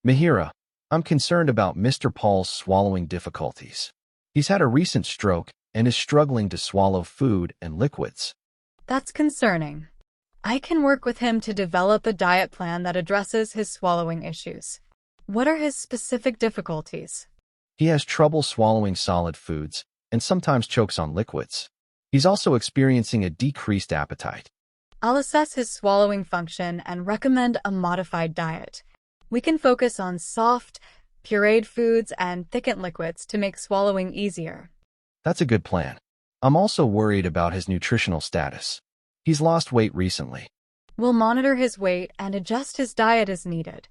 Mihira, I'm concerned about Mr. Paul's swallowing difficulties. He's had a recent stroke and is struggling to swallow food and liquids. That's concerning. I can work with him to develop a diet plan that addresses his swallowing issues. What are his specific difficulties? He has trouble swallowing solid foods and sometimes chokes on liquids. He's also experiencing a decreased appetite. I'll assess his swallowing function and recommend a modified diet. We can focus on soft, pureed foods and thickened liquids to make swallowing easier. That's a good plan. I'm also worried about his nutritional status. He's lost weight recently. We'll monitor his weight and adjust his diet as needed.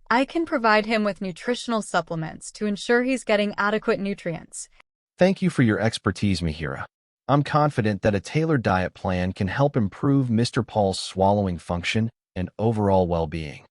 I can provide him with nutritional supplements to ensure he's getting adequate nutrients. Thank you for your expertise, Mihira. I'm confident that a tailored diet plan can help improve Mr. Paul's swallowing function and overall well-being.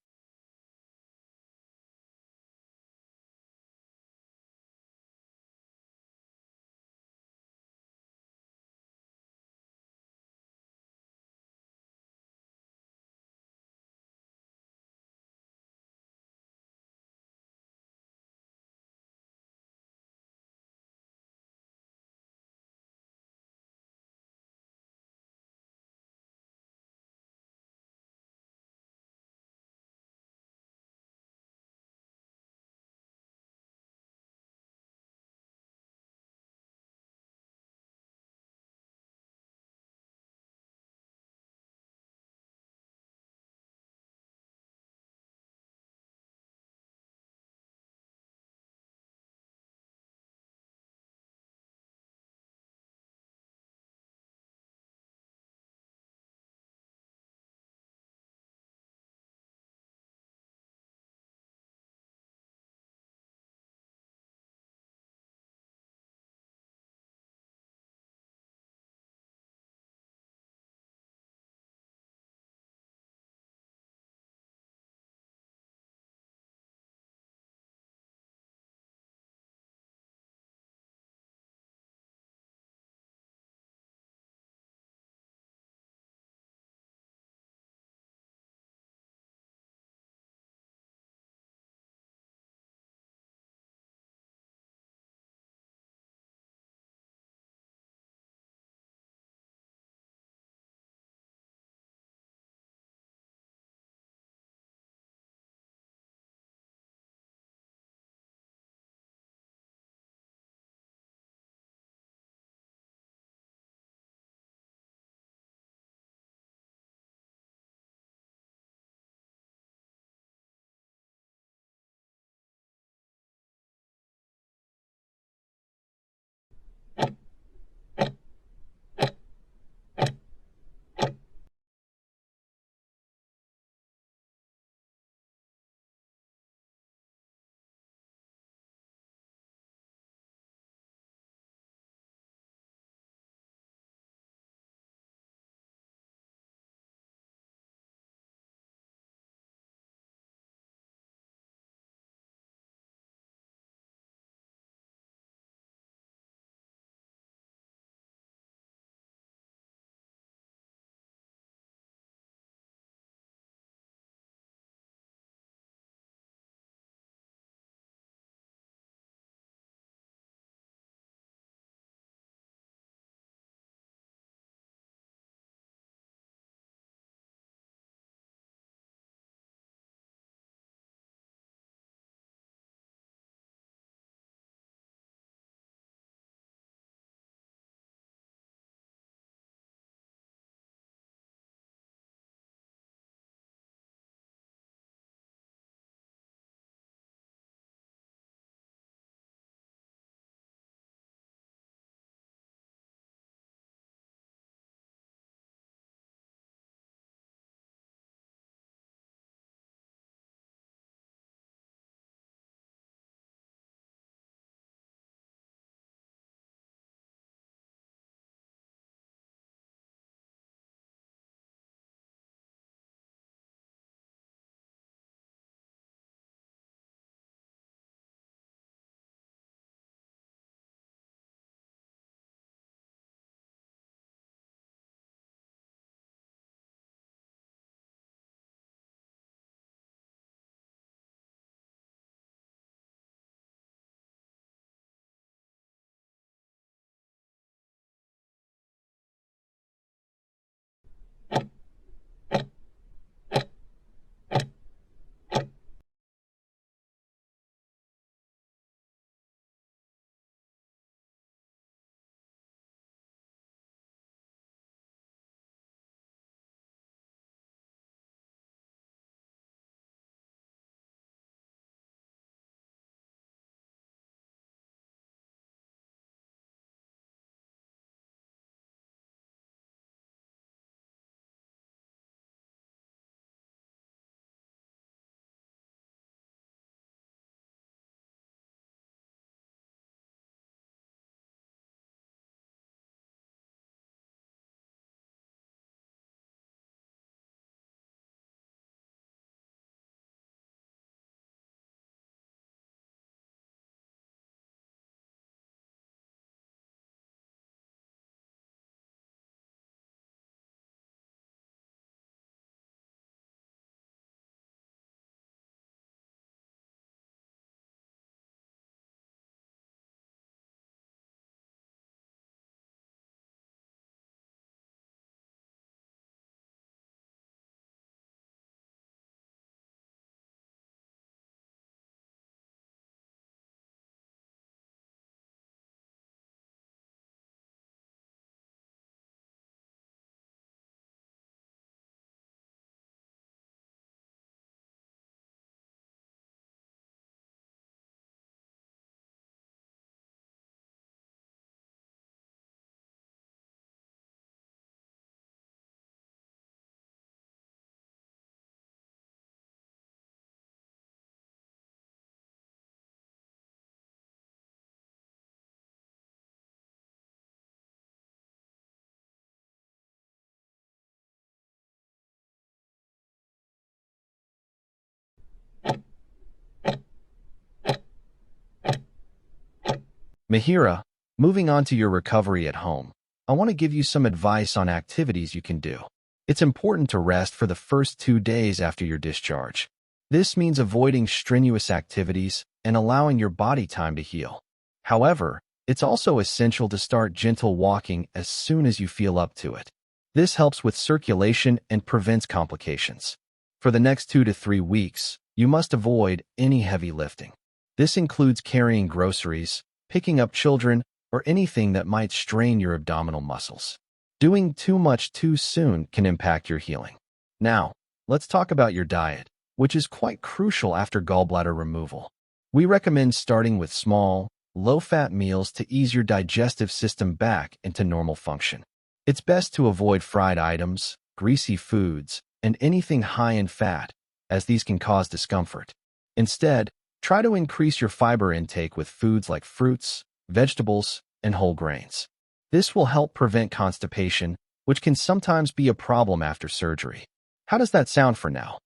Mihira, moving on to your recovery at home, I want to give you some advice on activities you can do. It's important to rest for the first 2 days after your discharge. This means avoiding strenuous activities and allowing your body time to heal. However, it's also essential to start gentle walking as soon as you feel up to it. This helps with circulation and prevents complications. For the next 2 to 3 weeks, you must avoid any heavy lifting. This includes carrying groceries, picking up children, or anything that might strain your abdominal muscles. Doing too much too soon can impact your healing. Now, let's talk about your diet, which is quite crucial after gallbladder removal. We recommend starting with small, low-fat meals to ease your digestive system back into normal function. It's best to avoid fried items, greasy foods, and anything high in fat, as these can cause discomfort. Instead, try to increase your fiber intake with foods like fruits, vegetables, and whole grains. This will help prevent constipation, which can sometimes be a problem after surgery. How does that sound for now?